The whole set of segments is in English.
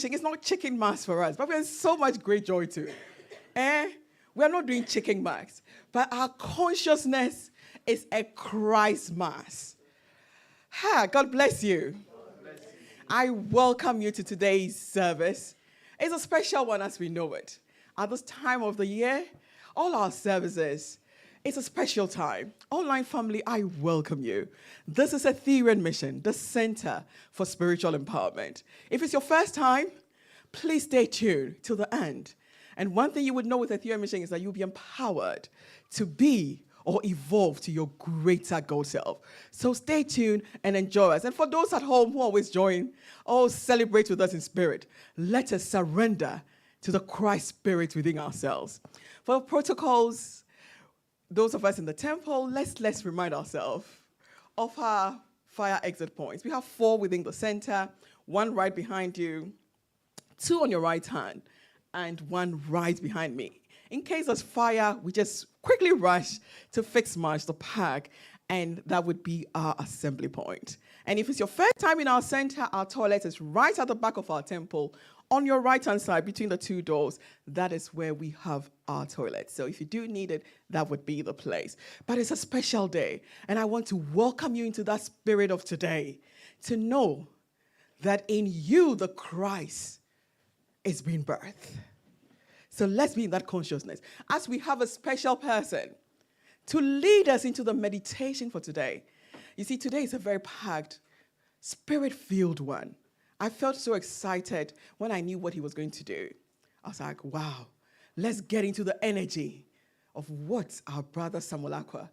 preaching, it's not chicken mass for us, but we have so much great joy too. We are not doing chicken mass, but our consciousness is a Christ mass. God bless you. I welcome you to today's service. It's a special one as we know it. At this time of the year, all our services, it's a special time. Online family, I welcome you. This is Ethereum Mission, the Center for Spiritual Empowerment. If it's your first time, please stay tuned till the end. And one thing you would know with Ethereum Mission is that you'll be empowered to be or evolve to your greater God self. So stay tuned and enjoy us. And for those at home who always join, celebrate with us in spirit. Let us surrender to the Christ spirit within ourselves. For protocols, those of us in the temple, let's remind ourselves of our fire exit points. We have 4 within the center, 1 right behind you, 2 on your right hand, and 1 right behind me. In case there's fire, we just quickly rush to fix march the park, and that would be our assembly point. And if it's your first time in our center, our toilet is right at the back of our temple. On your right-hand side, between the 2 doors, that is where we have our toilet. So if you do need it, that would be the place. But it's a special day, and I want to welcome you into that spirit of today, to know that in you, the Christ is being birthed. So let's be in that consciousness. As we have a special person to lead us into the meditation for today. You see, today is a very packed, spirit-filled one. I felt so excited when I knew what he was going to do. I was like, wow, let's get into the energy of what our brother Samuel Akwa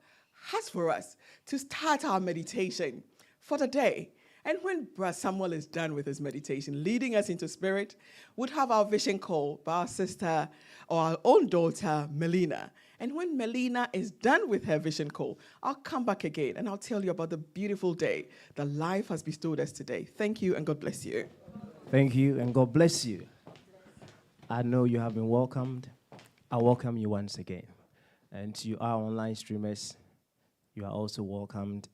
has for us to start our meditation for the day. And when Brother Samuel is done with his meditation, leading us into spirit, we'll have our vision call by our sister or our own daughter, Melina. And when Melina is done with her vision call, I'll come back again and I'll tell you about the beautiful day that life has bestowed us today. Thank you and God bless you. Thank you and God bless you. I know you have been welcomed. I welcome you once again. And to our online streamers, you are also welcomed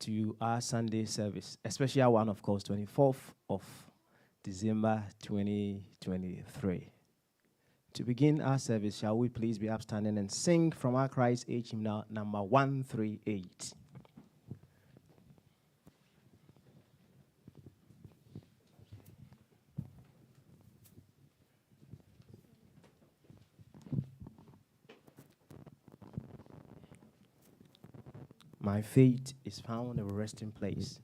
to our Sunday service, especially our one, of course, 24th of December 2023. To begin our service, shall we please be upstanding and sing from our Christ Age hymn number 138. My faith is found a resting place.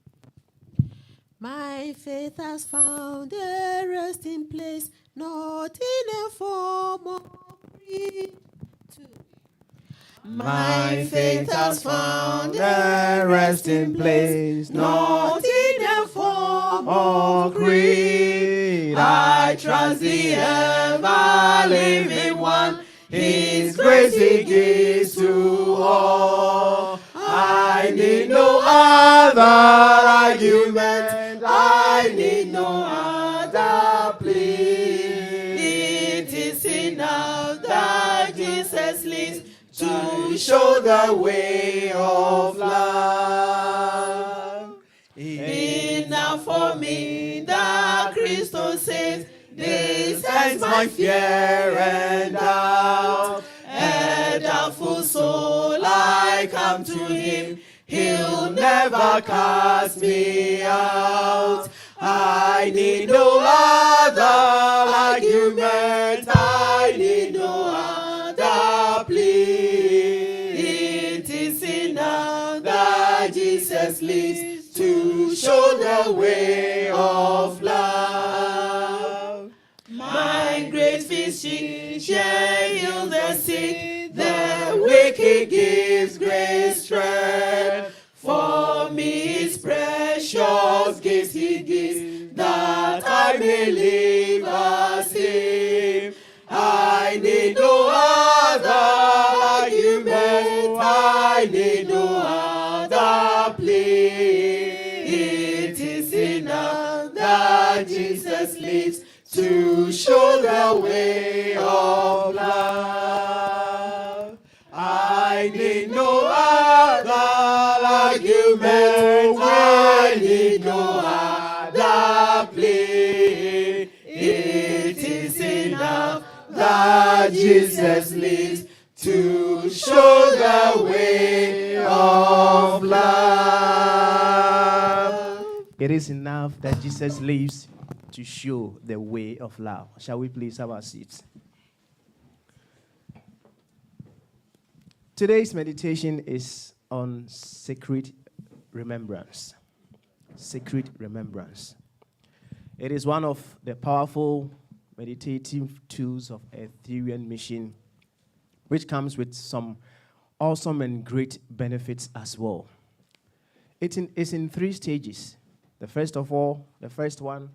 My faith has found a resting place, not in a form of creed. My faith has found a resting place, not in a form of creed. I trust the ever-living one, His grace He gives to all. I need no other argument, I need no other plea. It is enough that Jesus lives to show the way of love. Enough for me that Christ says, this ends my fear and doubt. A doubtful soul, I come to Him, He'll never cast me out. I need no other argument, I need no other plea. It is enough that Jesus lives to show the way of love. My great physician heals the sick, the wicked gives great strength. For me His precious gifts He gives, that I may live as Him. I need no other argument, I need no other plea. It is enough that Jesus lives to show the way of love. I need no other argument, I need no other plea. that Jesus lives to show the way of love. It is enough that Jesus lives to show the way of love. Shall we please have our seats? Today's meditation is on sacred remembrance. Sacred remembrance. It is one of the powerful meditative tools of Ethereum mission, which comes with some awesome and great benefits as well. It's in 3 stages. The first one,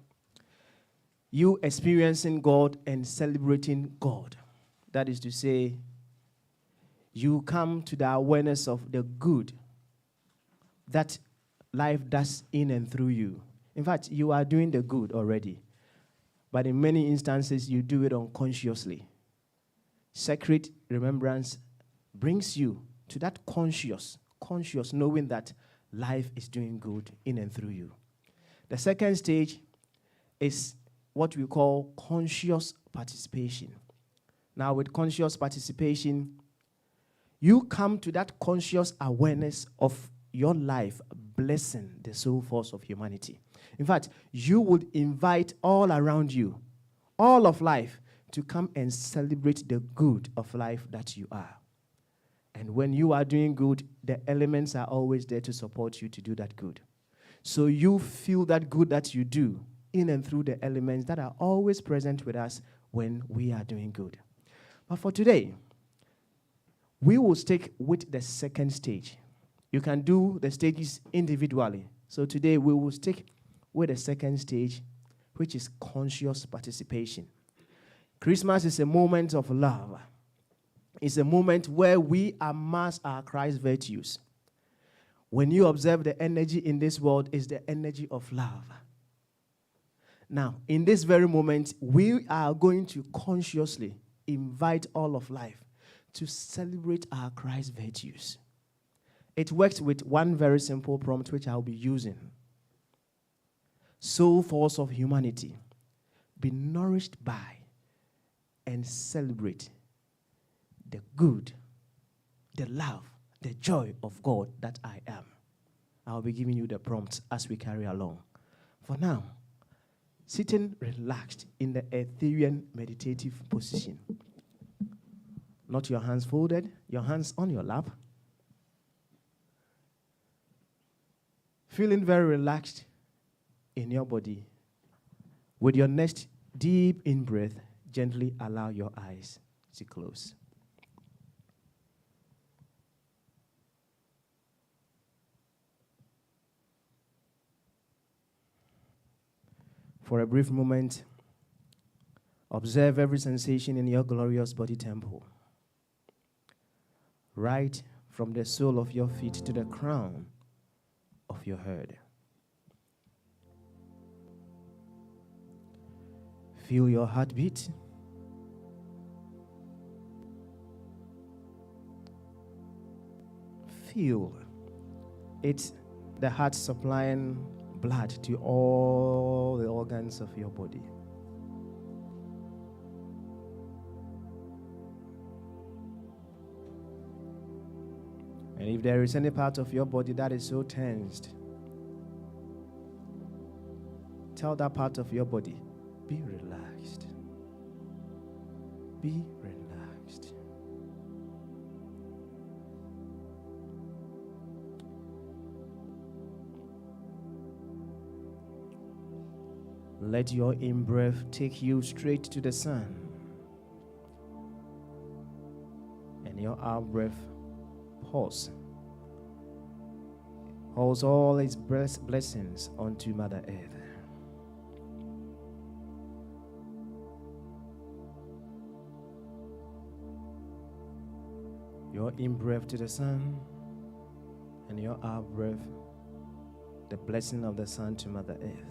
you experiencing God and celebrating God. That is to say, you come to the awareness of the good that life does in and through you. In fact, you are doing the good already. But in many instances, you do it unconsciously. Sacred remembrance brings you to that conscious knowing that life is doing good in and through you. The second stage is what we call conscious participation. Now, with conscious participation, you come to that conscious awareness of your life blessing the soul force of humanity. In fact, you would invite all around you, all of life, to come and celebrate the good of life that you are. And when you are doing good, the elements are always there to support you to do that good. So you feel that good that you do in and through the elements that are always present with us when we are doing good. But for today, we will stick with the second stage. You can do the stages individually. So today we will stick with the second stage, which is conscious participation. Christmas is a moment of love. It's a moment where we amass our Christ virtues. When you observe the energy in this world, is the energy of love. Now, in this very moment, we are going to consciously invite all of life to celebrate our Christ virtues. It works with one very simple prompt, which I'll be using. Soul force of humanity, be nourished by and celebrate the good, the love, the joy of God that I am. I'll be giving you the prompts as we carry along. For now, sitting relaxed in the Ethereum meditative position. Not your hands folded, your hands on your lap. Feeling very relaxed in your body. With your next deep in-breath, gently allow your eyes to close. For a brief moment, observe every sensation in your glorious body temple. Right from the sole of your feet to the crown of your head. Feel your heartbeat. Feel it's the heart supplying blood to all the organs of your body. And if there is any part of your body that is so tensed, tell that part of your body, be relaxed. Be relaxed. Let your in-breath take you straight to the sun. And your out-breath pause. Holds all its blessings onto Mother Earth. Your in-breath to the sun, and your out-breath, the blessing of the sun to Mother Earth.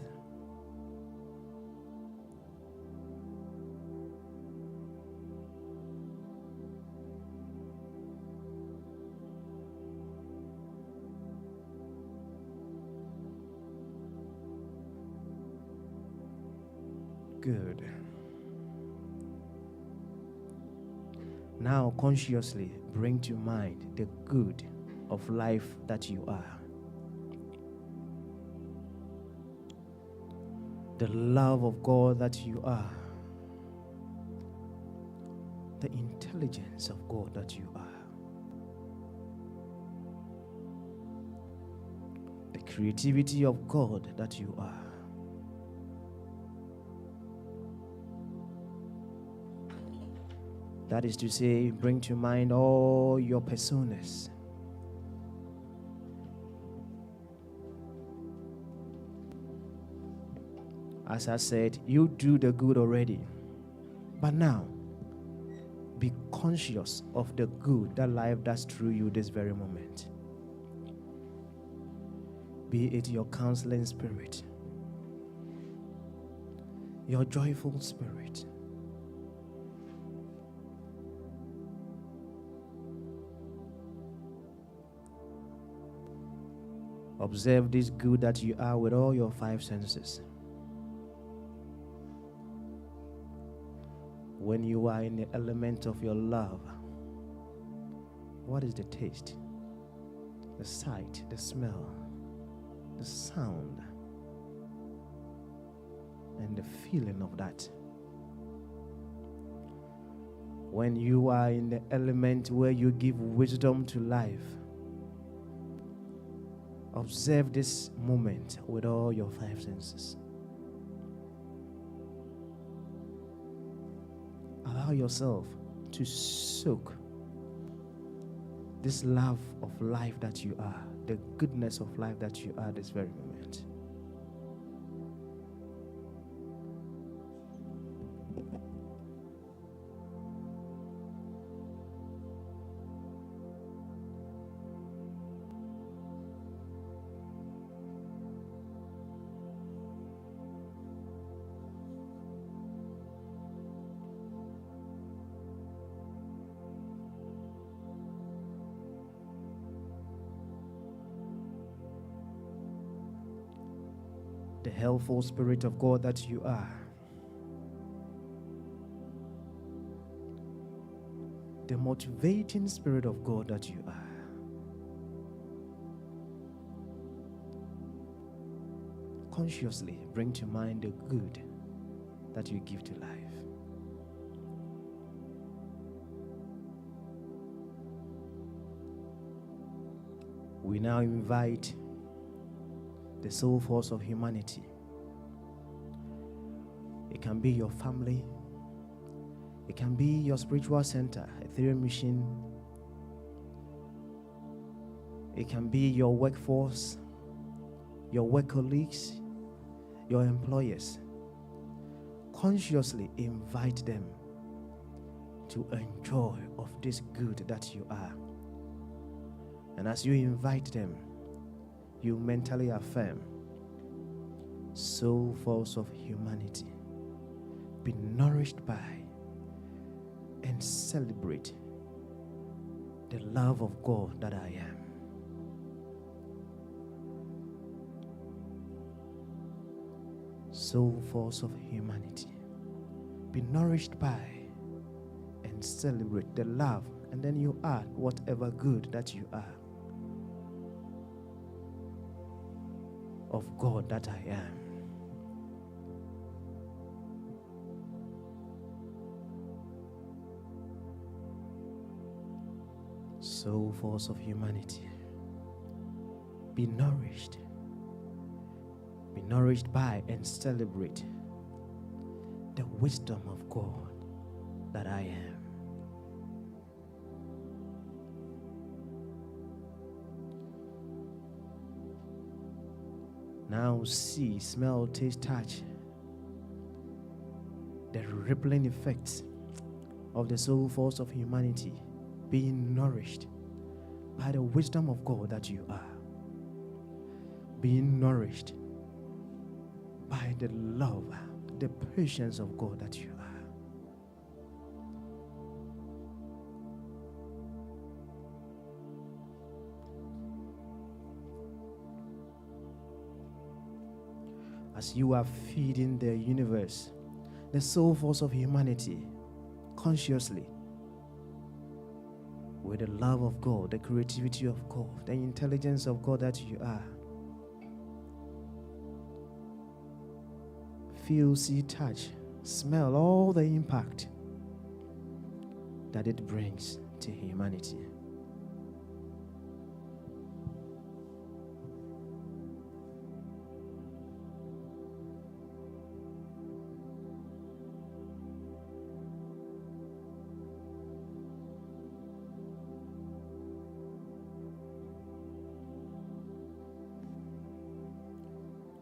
Good. Now consciously bring to mind the good of life that you are. The love of God that you are. The intelligence of God that you are. The creativity of God that you are. That is to say, bring to mind all your personas. As I said, you do the good already. But now, be conscious of the good that life does through you this very moment. Be it your counseling spirit, your joyful spirit, observe this good that you are with all your five senses. When you are in the element of your love, what is the taste, the sight, the smell, the sound, and the feeling of that? When you are in the element where you give wisdom to life, observe this moment with all your five senses. Allow yourself to soak this love of life that you are, the goodness of life that you are this very moment. The helpful spirit of God that you are. The motivating spirit of God that you are. Consciously bring to mind the good that you give to life. We now invite the soul force of humanity. It can be your family. It can be your spiritual center, Ethereum Mission. It can be your workforce, your work colleagues, your employers. Consciously invite them to enjoy of this good that you are. And as you invite them, you mentally affirm, soul force of humanity, be nourished by and celebrate the love of God that I am. Soul force of humanity, be nourished by and celebrate the love, and then you add whatever good that you are. Of God that I am. Soul force of humanity, be nourished. Be nourished by and celebrate the wisdom of God that I am. Now see, smell, taste, touch the rippling effects of the soul force of humanity being nourished by the wisdom of God that you are. Being nourished by the love, the patience of God that you are. As you are feeding the universe, the soul force of humanity, consciously with the love of God, the creativity of God, the intelligence of God that you are. Feel, see, touch, smell all the impact that it brings to humanity.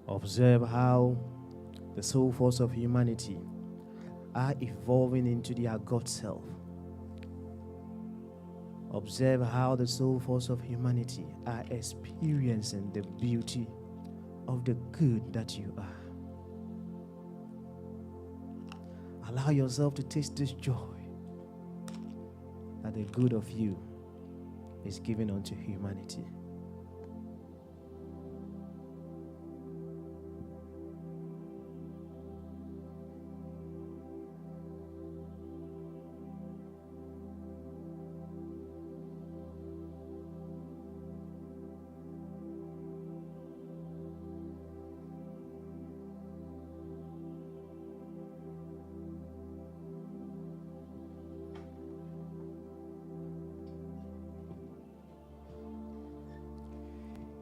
Observe how the soul force of humanity are evolving into their God self. Observe how the soul force of humanity are experiencing the beauty of the good that you are. Allow yourself to taste this joy that the good of you is given unto humanity.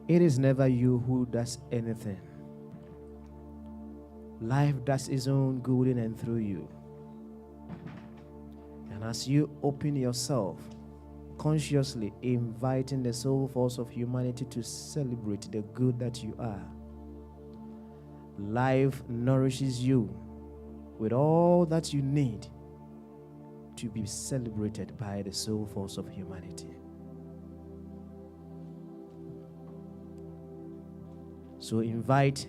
It is never you who does anything. Life does its own good in and through you. And as you open yourself, consciously inviting the soul force of humanity to celebrate the good that you are, life nourishes you with all that you need to be celebrated by the soul force of humanity. So invite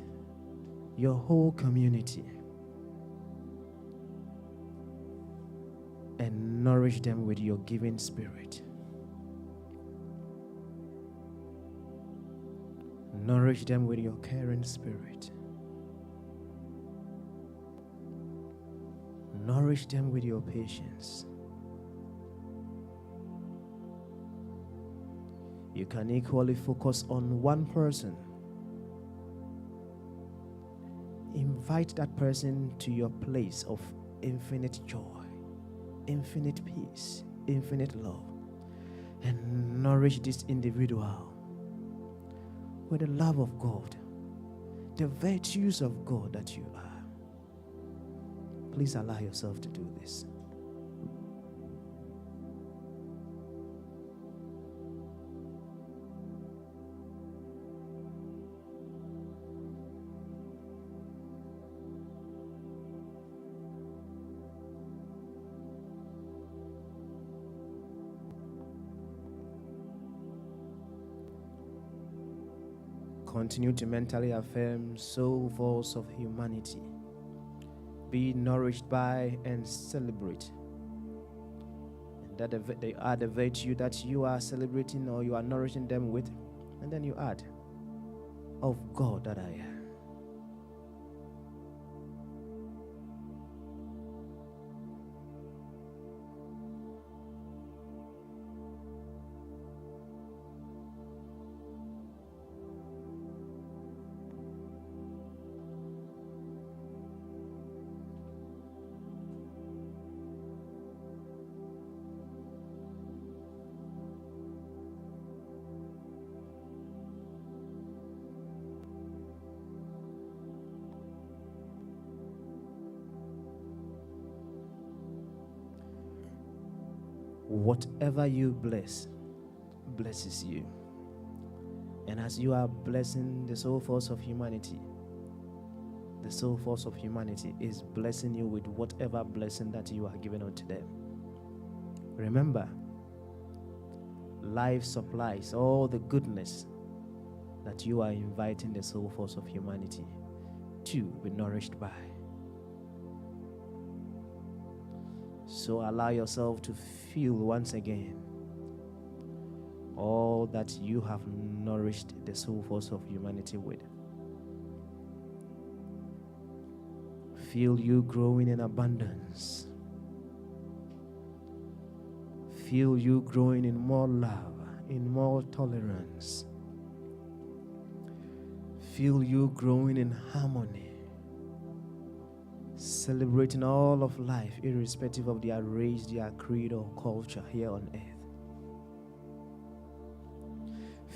your whole community and nourish them with your giving spirit. Nourish them with your caring spirit. Nourish them with your patience. You can equally focus on one person. Invite that person to your place of infinite joy, infinite peace, infinite love, and nourish this individual with the love of God, the virtues of God that you are. Please allow yourself to do this. Continue to mentally affirm soul force of humanity. Be nourished by and celebrate. And that they are the virtue that you are celebrating or you are nourishing them with. And then you add, of God that I am. Whatever you bless, blesses you. And as you are blessing the soul force of humanity, the soul force of humanity is blessing you with whatever blessing that you are giving unto them. Remember, life supplies all the goodness that you are inviting the soul force of humanity to be nourished by. So allow yourself to feel once again all that you have nourished the soul force of humanity with. Feel you growing in abundance. Feel you growing in more love, in more tolerance. Feel you growing in harmony, celebrating all of life, irrespective of their race, their creed, or culture here on earth.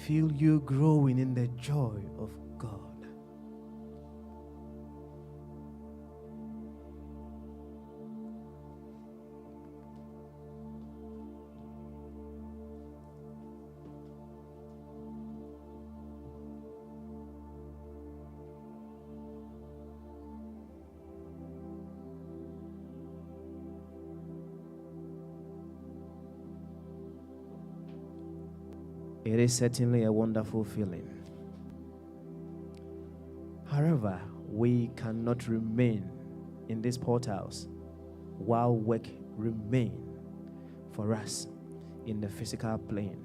Feel you growing in the joy of God. It is certainly a wonderful feeling. However, we cannot remain in these portals while work remain for us in the physical plane.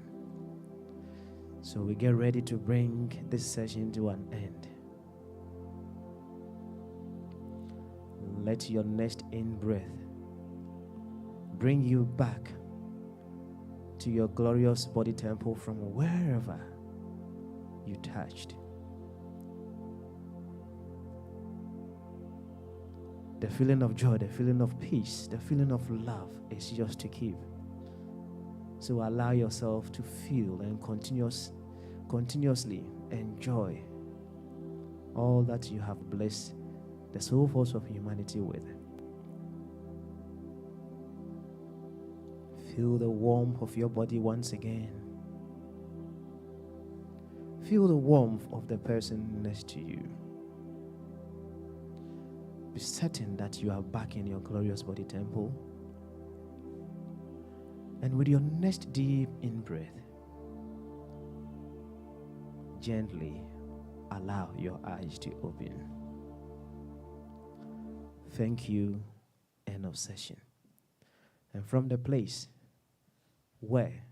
So we get ready to bring this session to an end. Let your next in-breath bring you back to your glorious body temple from wherever you touched. The feeling of joy, the feeling of peace, the feeling of love is yours to keep. So allow yourself to feel and continuously enjoy all that you have blessed the soul force of humanity with. Feel the warmth of your body once again. Feel the warmth of the person next to you. Be certain that you are back in your glorious body temple. And with your next deep in-breath, gently allow your eyes to open. Thank you, end of session. And from the place where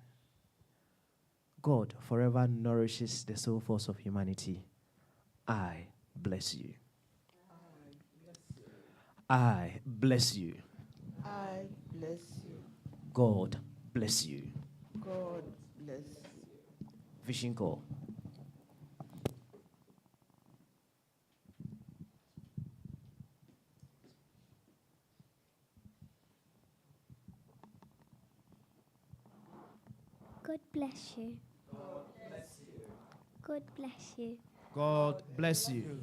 God forever nourishes the soul force of humanity, I bless you. I bless you. I bless you. God bless you. God bless you. Vision call. God bless you. God bless you. God bless you.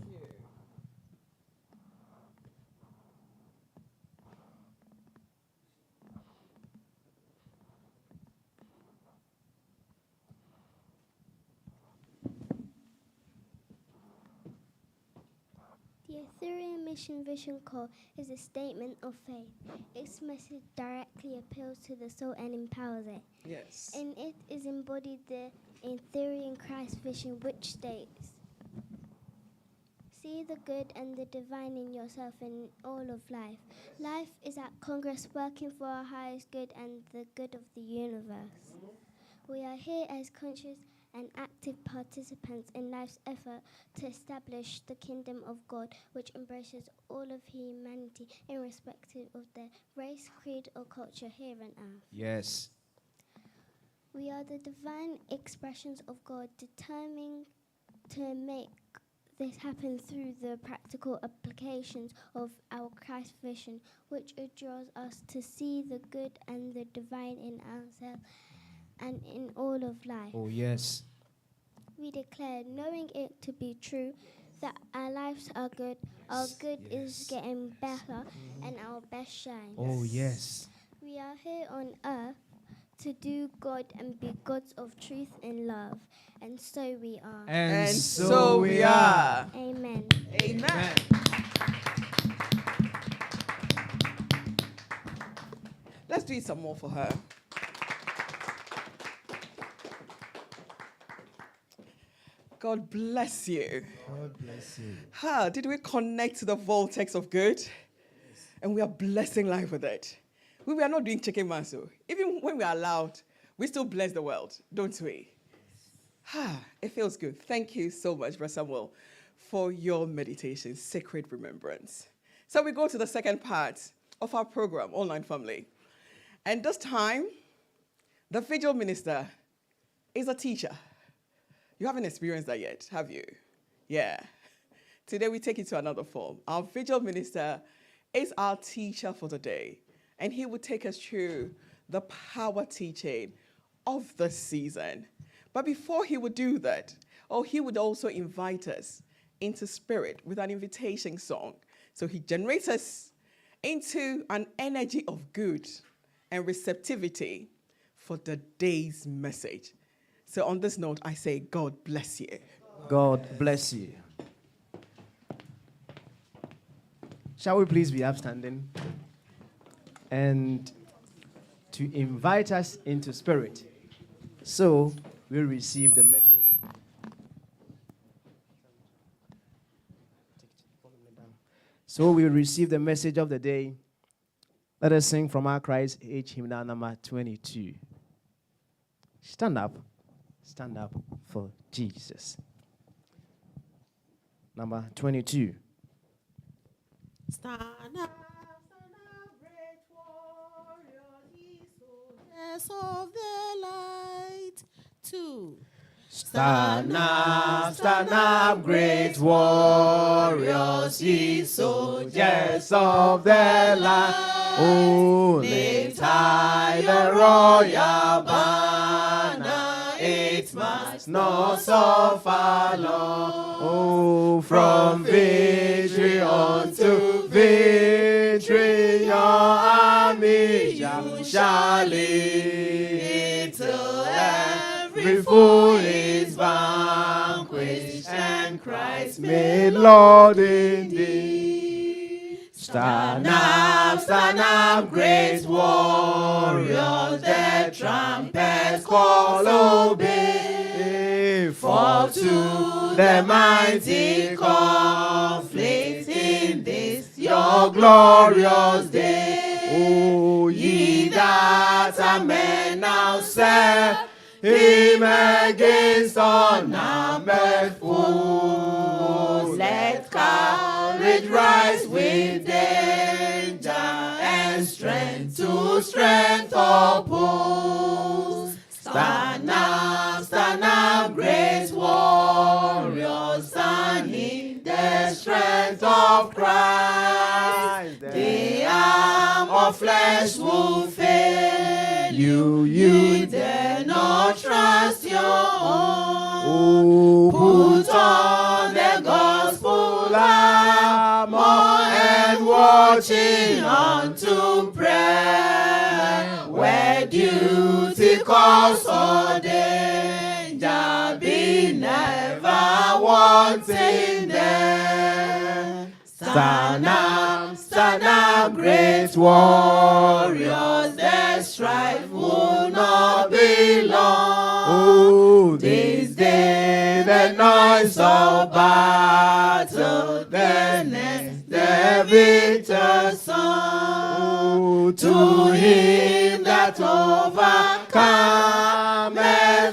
The Ethereum Mission Vision Call is a statement of faith. Its message directly appeals to the soul and empowers it. Yes. In it is embodied the Ethereum Christ vision, which states, see the good and the divine in yourself and all of life. Life is at Congress working for our highest good and the good of the universe. We are here as conscious and active participants in life's effort to establish the kingdom of God, which embraces all of humanity irrespective of their race, creed, or culture here on earth. Yes. We are the divine expressions of God, determined to make this happen through the practical applications of our Christ vision, which draws us to see the good and the divine in ourselves and in all of life. Oh, yes. We declare, knowing it to be true, that our lives are good, our good is getting better, and our best shines. Oh, yes. We are here on earth to do God and be gods of truth and love, and so we are. And so we are. Amen. Amen. Let's do it some more for her. God bless you. God bless you. How did we connect to the vortex of good? Yes. And we are blessing life with it. We are not doing chicken maso. Even when we are allowed, we still bless the world, don't we? It feels good. Thank you so much, Brother Samuel, for your meditation, Sacred Remembrance. So we go to the second part of our program, Online Family. And this time, The vigil minister is a teacher. You haven't experienced that yet, have you? Yeah. Today we take it to another form. Our vigil minister is our teacher for the day, and he will take us through the power teaching of the season. But before he would do that, he would also invite us into spirit with an invitation song. So he generates us into an energy of good and receptivity for the day's message. So on this note, I say, God bless you. God bless you. Shall we please be upstanding? And to invite us into spirit. So we receive the message. So we receive the message of the day. Let us sing from our Christ H hymnal number 22. Stand up for Jesus. Number 22. Stand up, great warrior, ye soldiers of the light. 2. Stand up, great warriors, ye soldiers of the light. Oh, lift high the royal banner, it must not suffer long. Oh, from victory unto victory, your army shall lead till every foe is vanquished and Christ made Lord indeed. Stand up, great warriors, the trumpets call obey. Fall to the mighty conflict in this your glorious day. Oh, ye that are men now serve him against unarmed foes. Let courage rise with danger and strength to strength oppose. Stand up, great warriors, stand in the strength of Christ. The arm of flesh will fail you. You dare not trust your own. Put on the gospel armor and watching unto prayer. Where duty calls for danger, be never wanting there. Stand up, great warriors, the strife will not be long. Oh, this day the noise of battle, the next the victor's song. Oh, to him that overcometh,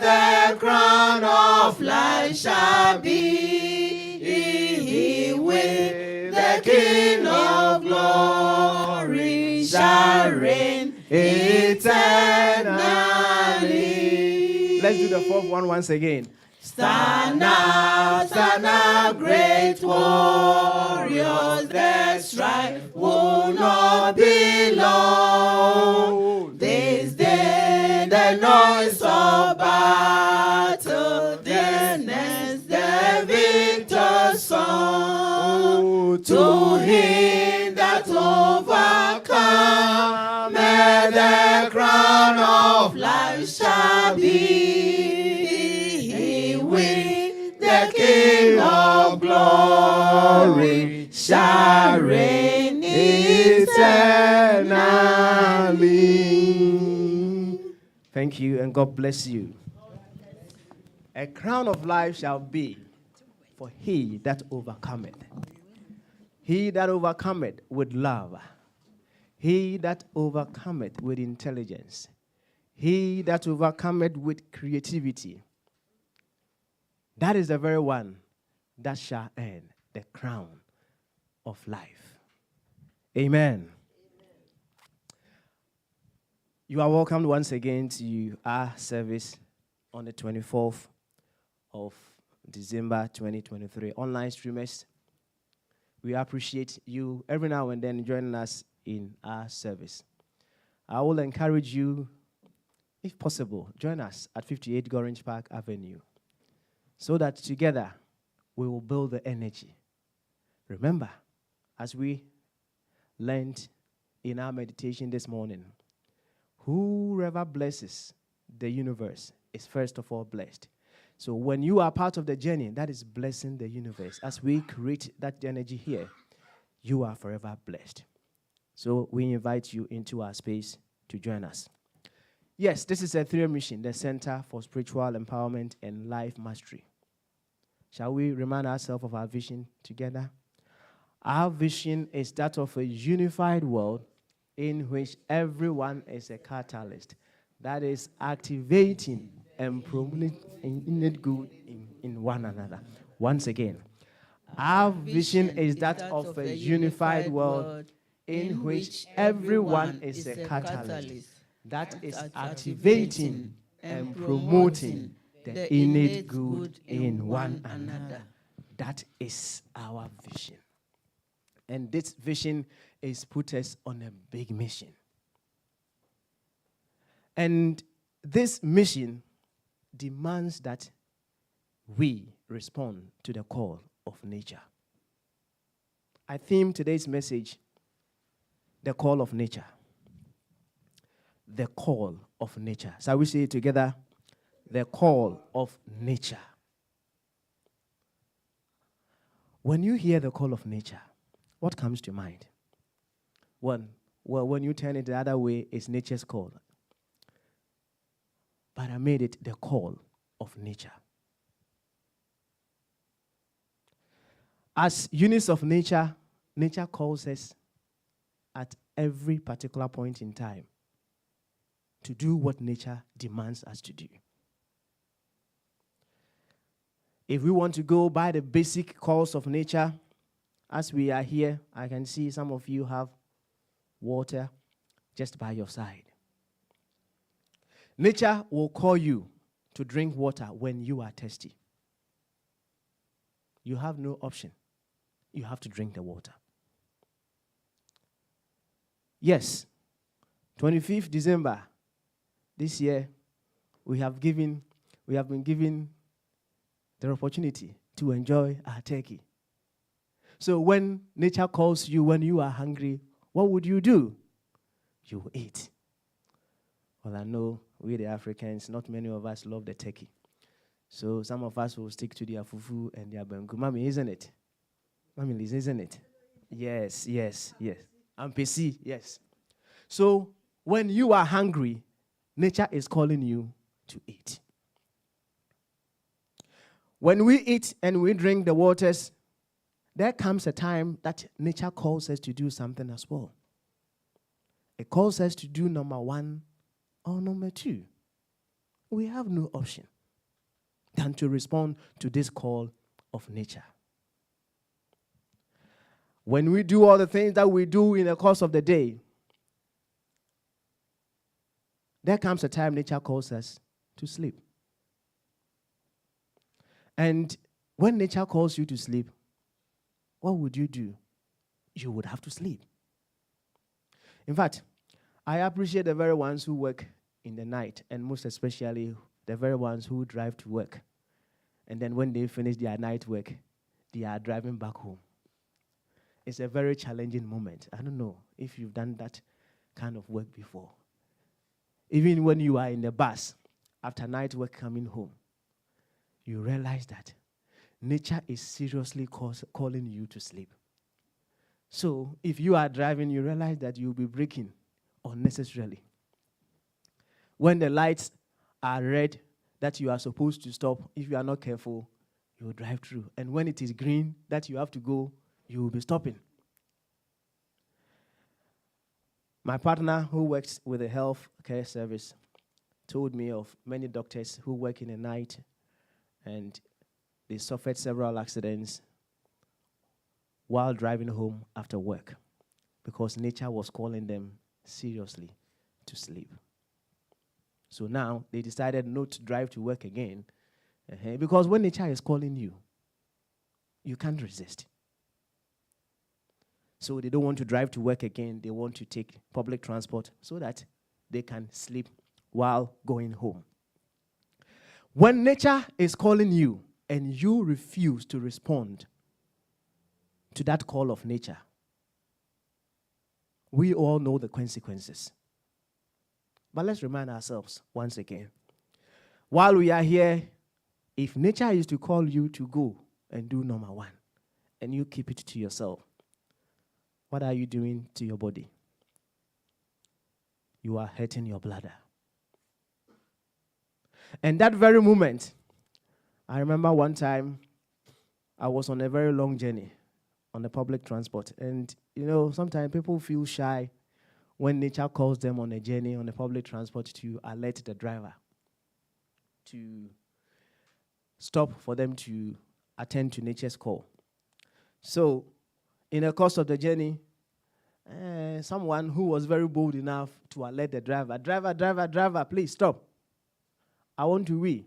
the crown of life shall be. He with the King of glory shall reign eternally. Let's do the fourth one once again. Stand up, great warriors, the strife will not be long. This day the noise of battle, the next the victor's song. To him that overcometh, the crown of life shall be. He with the King of glory shall reign eternally. Thank you, and God bless you. A crown of life shall be for he that overcometh. He that overcometh with love. He that overcometh with intelligence. He that overcometh with creativity. That is the very one that shall earn the crown of life. Amen. You are welcome once again to our service on the 24th of December 2023. Online streamers, we appreciate you every now and then joining us in our service. I will encourage you, if possible, join us at 58 Gorange Park Avenue so that together we will build the energy. Remember, as we learned in our meditation this morning, whoever blesses the universe is first of all blessed. So when you are part of the journey, that is blessing the universe. As we create that energy here, you are forever blessed. So we invite you into our space to join us. Yes, this is Ethereum Mission, the Center for Spiritual Empowerment and Life Mastery. Shall we remind ourselves of our vision together? Our vision is that of a unified world in which everyone is a catalyst that is activating and promoting innate good in one another. Once again, our vision is that of a unified world in which everyone is a catalyst that is activating and promoting the innate good in one another. That is our vision. And this vision is put us on a big mission. And this mission demands that we respond to the call of nature. I theme today's message, the call of nature. The call of nature. Shall we say it together? The call of nature. When you hear the call of nature, what comes to mind? One, well, when you turn it the other way, it's nature's call. But I made it the call of nature. As units of nature, nature calls us at every particular point in time to do what nature demands us to do. If we want to go by the basic calls of nature, as we are here, I can see some of you have water just by your side. Nature will call you to drink water when you are thirsty. You have no option. You have to drink the water. Yes, 25th December this year, we have been given the opportunity to enjoy our turkey. So when nature calls you when you are hungry, what would you do? You will eat. Well, I know we the Africans, not many of us love the turkey. So some of us will stick to their fufu and their bengu. Mommy, isn't it? Mommy, Liz, isn't it? Yes. And PC, yes. So when you are hungry, nature is calling you to eat. When we eat and we drink the waters, there comes a time that nature calls us to do something as well. It calls us to do number one or number two. We have no option than to respond to this call of nature. When we do all the things that we do in the course of the day, there comes a time nature calls us to sleep. And when nature calls you to sleep, what would you do? You would have to sleep. In fact, I appreciate the very ones who work in the night, and most especially the very ones who drive to work. And then when they finish their night work, they are driving back home. It's a very challenging moment. I don't know if you've done that kind of work before. Even when you are in the bus, after night work coming home, you realize that nature is seriously calling you to sleep. So if you are driving, you realize that you'll be braking unnecessarily. When the lights are red that you are supposed to stop, if you are not careful, you will drive through. And when it is green that you have to go, you will be stopping. My partner who works with the health care service told me of many doctors who work in the night and they suffered several accidents while driving home after work because nature was calling them seriously to sleep. So now they decided not to drive to work again. Because when nature is calling you, you can't resist. So they don't want to drive to work again. They want to take public transport so that they can sleep while going home. When nature is calling you and you refuse to respond to that call of nature, we all know the consequences. But let's remind ourselves once again. While we are here, if nature is to call you to go and do number one, and you keep it to yourself, what are you doing to your body? You are hurting your bladder. And that very moment, I remember one time I was on a very long journey on the public transport. And, sometimes people feel shy when nature calls them on a journey on the public transport to alert the driver to stop for them to attend to nature's call. So, in the course of the journey, someone who was very bold enough to alert the driver, please stop. I want to wee.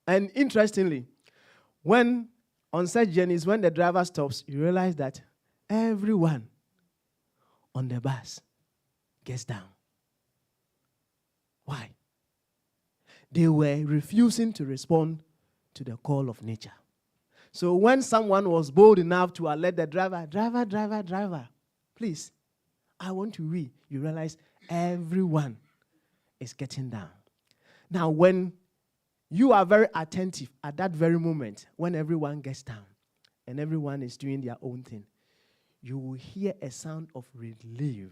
And interestingly, when on such journeys, when the driver stops, you realize that everyone on the bus gets down. Why? They were refusing to respond to the call of nature. So when someone was bold enough to alert the driver, please, I want to wee, you realize everyone is getting down. Now, when you are very attentive at that very moment, when everyone gets down and everyone is doing their own thing, you will hear a sound of relief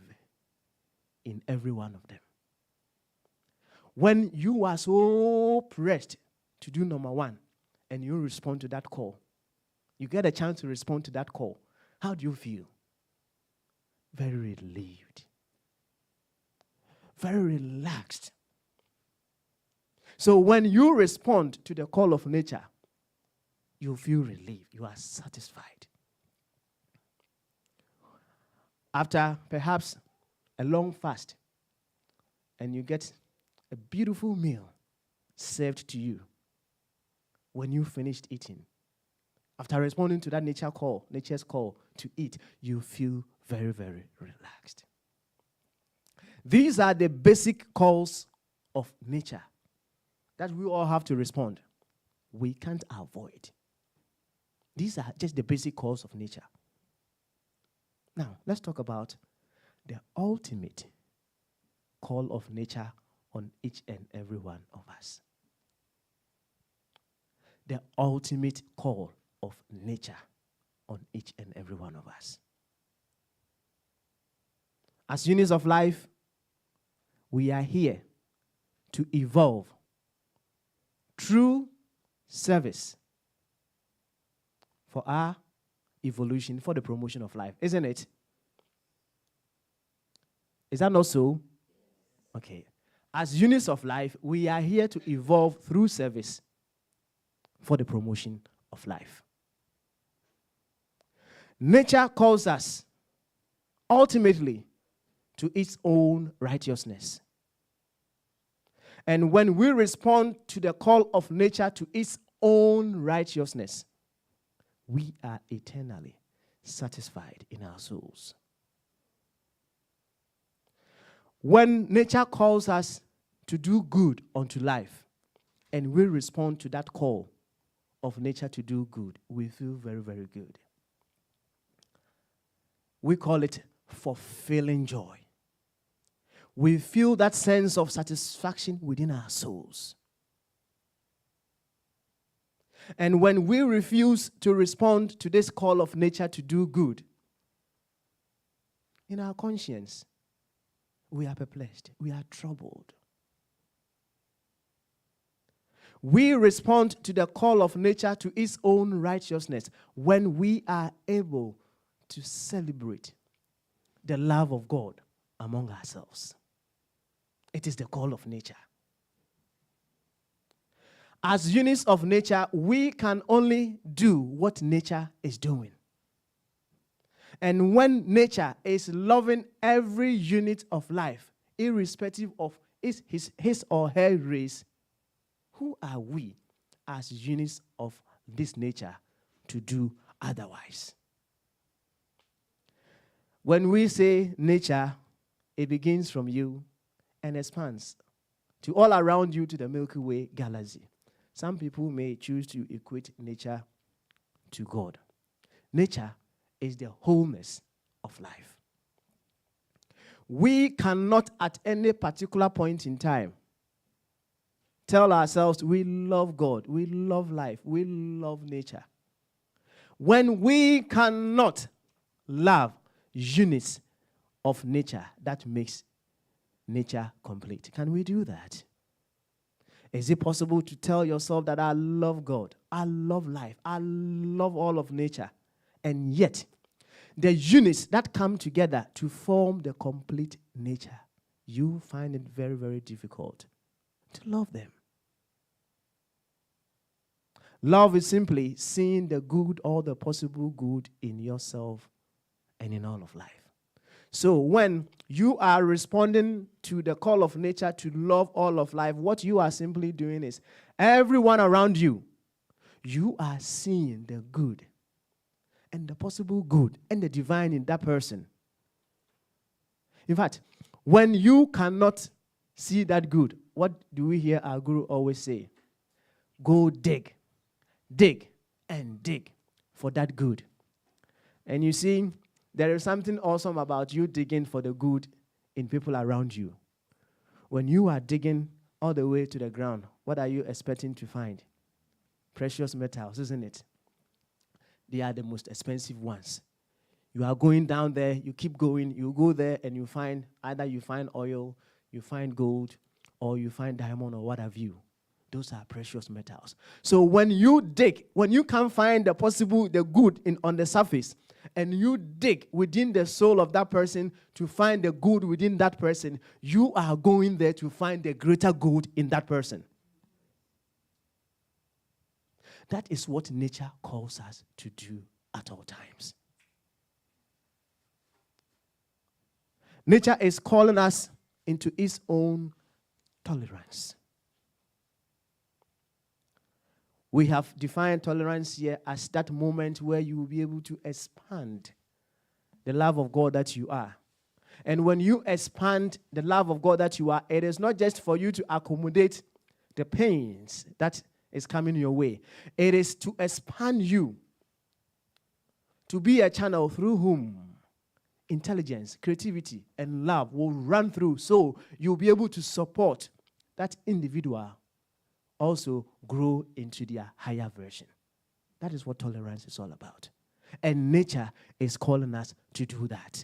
in every one of them. When you are so pressed to do number one and you respond to that call, you get a chance to respond to that call, how do you feel? Very relieved. Very relaxed. So when you respond to the call of nature, you feel relieved. You are satisfied. After perhaps a long fast, and you get a beautiful meal served to you, when you finished eating, after responding to that nature's call to eat, you feel very, very relaxed. These are the basic calls of nature that we all have to respond. We can't avoid. These are just the basic calls of nature. Now, let's talk about the ultimate call of nature on each and every one of us. The ultimate call of nature on each and every one of us. As units of life, we are here to evolve through service for our evolution, for the promotion of life, isn't it? Is that not so? Okay. As units of life, we are here to evolve through service for the promotion of life. Nature calls us ultimately to its own righteousness. And when we respond to the call of nature to its own righteousness, we are eternally satisfied in our souls. When nature calls us to do good unto life, and we respond to that call of nature to do good, we feel very, very good. We call it fulfilling joy. We feel that sense of satisfaction within our souls. And when we refuse to respond to this call of nature to do good, in our conscience, we are perplexed, we are troubled. We respond to the call of nature to its own righteousness when we are able to celebrate the love of God among ourselves. It is the call of nature. As units of nature, we can only do what nature is doing. And when nature is loving every unit of life, irrespective of is his or her race, who are we as units of this nature to do otherwise? When we say nature, it begins from you and expands to all around you to the Milky Way galaxy. Some people may choose to equate nature to God. Nature is the wholeness of life. We cannot at any particular point in time tell ourselves we love God, we love life, we love nature, when we cannot love units of nature that makes nature complete. Can we do that? Is it possible to tell yourself that I love God, I love life, I love all of nature, and yet the units that come together to form the complete nature, you find it very, very difficult to love them? Love is simply seeing the good or the possible good in yourself and in all of life. So when you are responding to the call of nature to love all of life, what you are simply doing is everyone around you, you are seeing the good and the possible good and the divine in that person. In fact, when you cannot see that good, what do we hear our guru always say? Go dig, dig, and dig for that good. And you see, there is something awesome about you digging for the good in people around you. When you are digging all the way to the ground, what are you expecting to find? Precious metals, isn't it? They are the most expensive ones. You are going down there, you keep going, you go there and you find, either you find oil, you find gold, or you find diamond or what have you. Those are precious metals. So when you dig, when you can't find the good on the surface, and you dig within the soul of that person to find the good within that person, you are going there to find the greater good in that person. That is what nature calls us to do at all times. Nature is calling us into its own tolerance. We have defined tolerance here as that moment where you will be able to expand the love of God that you are. And when you expand the love of God that you are, it is not just for you to accommodate the pains that is coming your way. It is to expand you to be a channel through whom intelligence, creativity, and love will run through, so you'll be able to support that individual also grow into their higher version. That is what tolerance is all about. And nature is calling us to do that.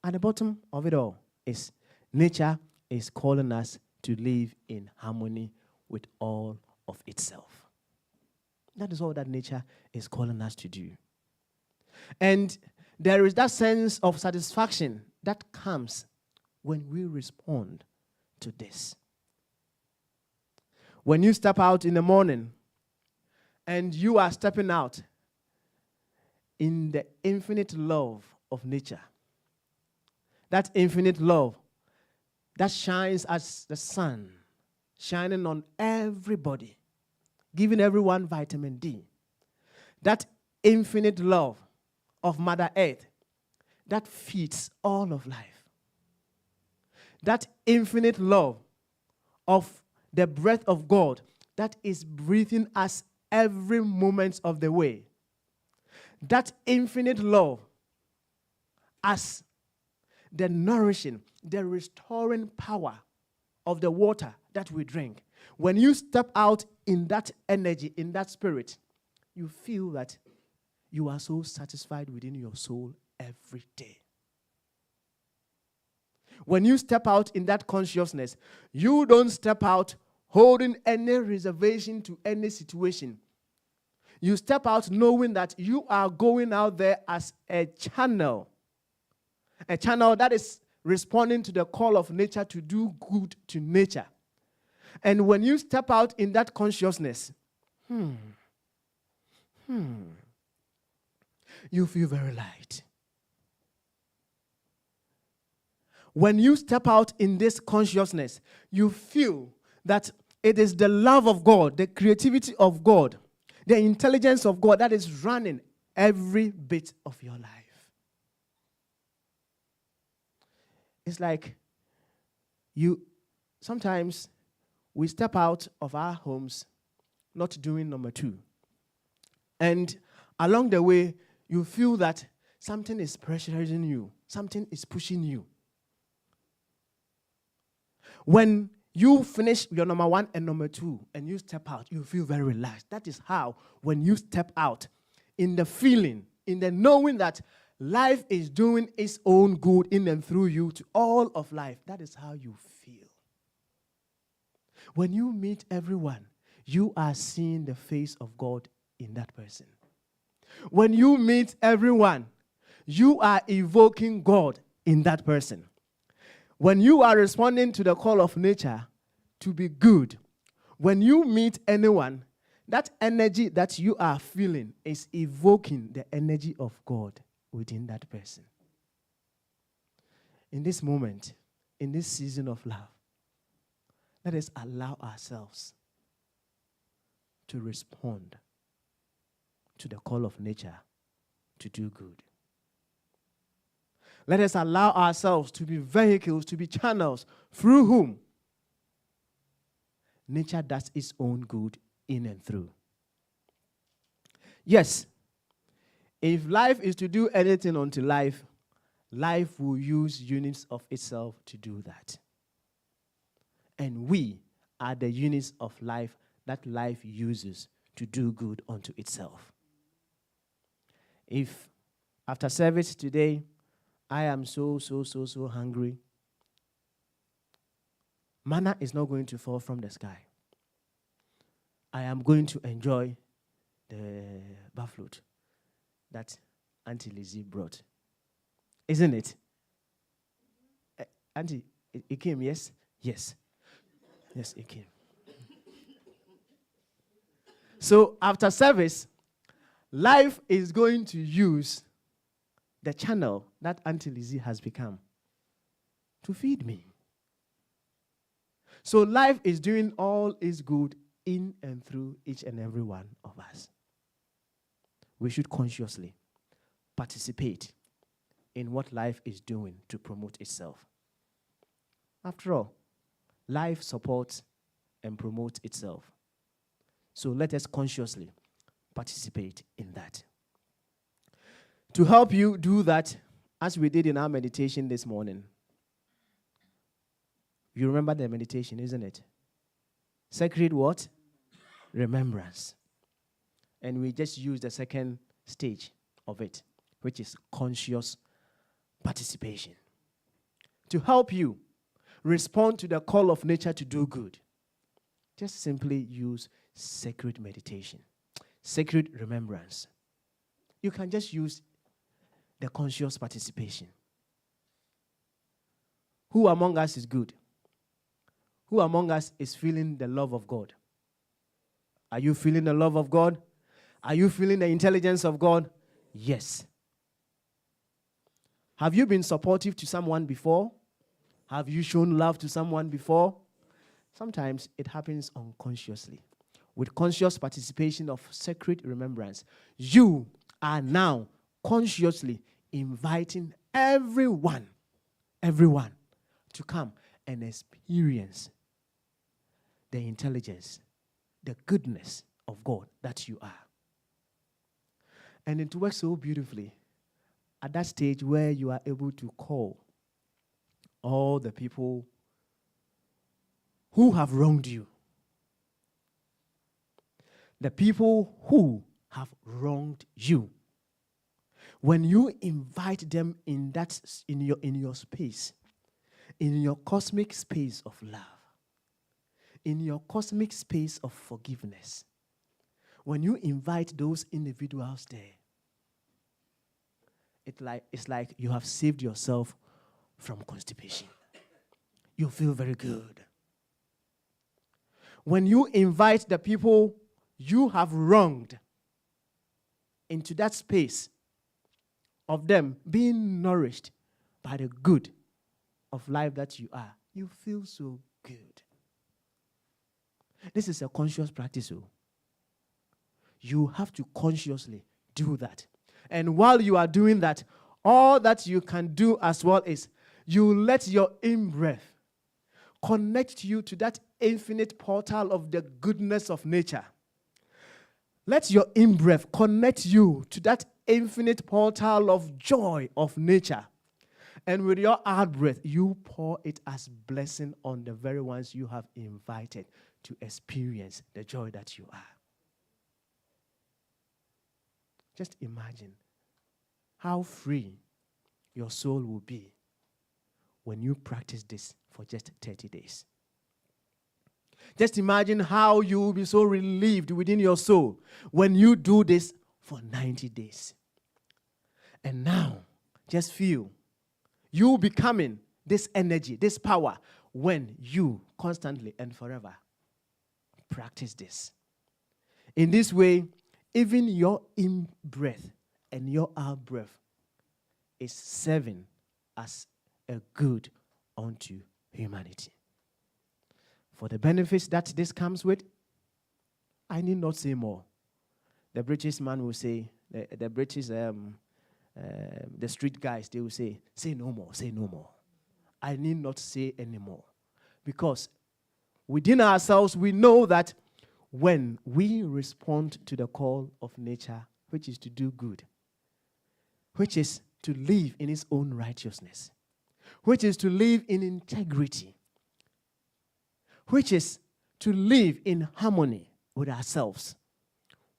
At the bottom of it all is nature is calling us to live in harmony with all of itself. That is all that nature is calling us to do. And there is that sense of satisfaction that comes when we respond to this. When you step out in the morning and you are stepping out in the infinite love of nature, that infinite love that shines as the sun, shining on everybody, giving everyone vitamin D, that infinite love of Mother Earth that feeds all of life, that infinite love of the breath of God that is breathing us every moment of the way, that infinite love as the nourishing, the restoring power of the water that we drink. When you step out in that energy, in that spirit, you feel that you are so satisfied within your soul every day. When you step out in that consciousness, you don't step out holding any reservation to any situation. You step out knowing that you are going out there as a channel that is responding to the call of nature to do good to nature. And when you step out in that consciousness, you feel very light. When you step out in this consciousness, you feel that it is the love of God, the creativity of God, the intelligence of God that is running every bit of your life. It's like sometimes we step out of our homes not doing number 2. And along the way, you feel that something is pressurizing you, something is pushing you. When you finish your number 1 and number 2 and you step out, you feel very relaxed. That is how, when you step out, in the feeling, in the knowing that life is doing its own good in and through you to all of life, that is how you feel. When you meet everyone, you are seeing the face of God in that person. When you meet everyone, you are evoking God in that person. When you are responding to the call of nature to be good, when you meet anyone, that energy that you are feeling is evoking the energy of God within that person. In this moment, in this season of love, let us allow ourselves to respond to the call of nature to do good. Let us allow ourselves to be vehicles, to be channels through whom nature does its own good in and through. Yes, if life is to do anything unto life, life will use units of itself to do that. And we are the units of life that life uses to do good unto itself. If after service today, I am so hungry, manna is not going to fall from the sky. I am going to enjoy the buffaloed that Auntie Lizzie brought. Isn't it? Auntie, it came, yes? Yes. Yes, it came. So after service, life is going to use the channel that Auntie Lizzie has become to feed me. So life is doing all its good in and through each and every one of us. We should consciously participate in what life is doing to promote itself. After all, life supports and promotes itself. So let us consciously participate in that. To help you do that, as we did in our meditation this morning, you remember the meditation, isn't it? Sacred what? Remembrance. And we just use the second stage of it, which is conscious participation. To help you respond to the call of nature to do good, just simply use sacred meditation, sacred remembrance. You can just use the conscious participation. Who among us is good? Who among us is feeling the love of God? Are you feeling the love of God? Are you feeling the intelligence of God? Yes. Have you been supportive to someone before? Have you shown love to someone before? Sometimes it happens unconsciously. With conscious participation of sacred remembrance, you are now consciously inviting everyone to come and experience the intelligence, the goodness of God that you are. And it works so beautifully at that stage where you are able to call all the people who have wronged you. The people who have wronged you. When you invite them in your space, in your cosmic space of love, in your cosmic space of forgiveness, when you invite those individuals there, it's like you have saved yourself from constipation. You feel very good. When you invite the people you have wronged into that space of them being nourished by the good of life that you are, you feel so good. This is a conscious practice. You have to consciously do that. And while you are doing that, all that you can do as well is you let your in-breath connect you to that infinite portal of the goodness of nature. Let your in-breath connect you to that infinite portal of joy of nature. And with your out-breath, you pour it as blessing on the very ones you have invited to experience the joy that you are. Just imagine how free your soul will be when you practice this for just 30 days. Just imagine how you will be so relieved within your soul when you do this for 90 days. And now, just feel you becoming this energy, this power, when you constantly and forever practice this. In this way, even your in-breath and your out-breath is serving as a good unto humanity. For the benefits that this comes with, I need not say more. The British man will say, the British, the street guys, they will say no more, say no more. I need not say anymore. Because within ourselves, we know that when we respond to the call of nature, which is to do good, which is to live in its own righteousness, which is to live in integrity, which is to live in harmony with ourselves,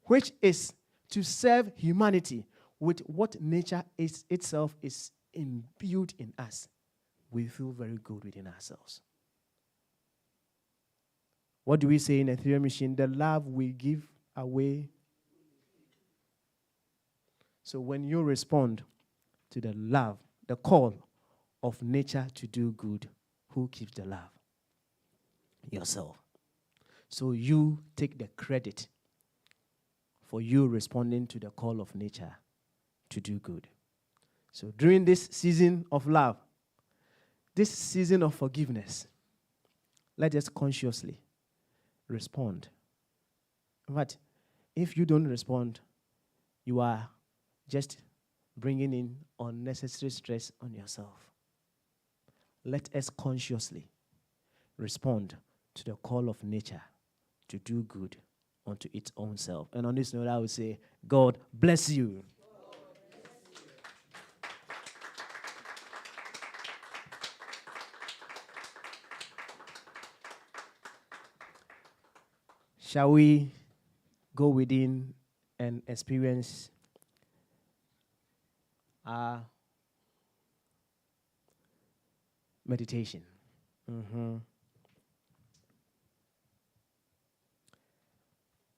which is to serve humanity with what nature is itself is imbued in us, we feel very good within ourselves. What do we say in a theory machine? The love we give away. So when you respond to the love, the call of nature to do good, who keeps the love? Yourself. So you take the credit for you responding to the call of nature to do good. So during this season of love, this season of forgiveness, let us consciously respond. But if you don't respond, you are just bringing in unnecessary stress on yourself. Let us consciously respond to the call of nature to do good unto its own self. And on this note, I would say, God bless you. Shall we go within and experience our meditation?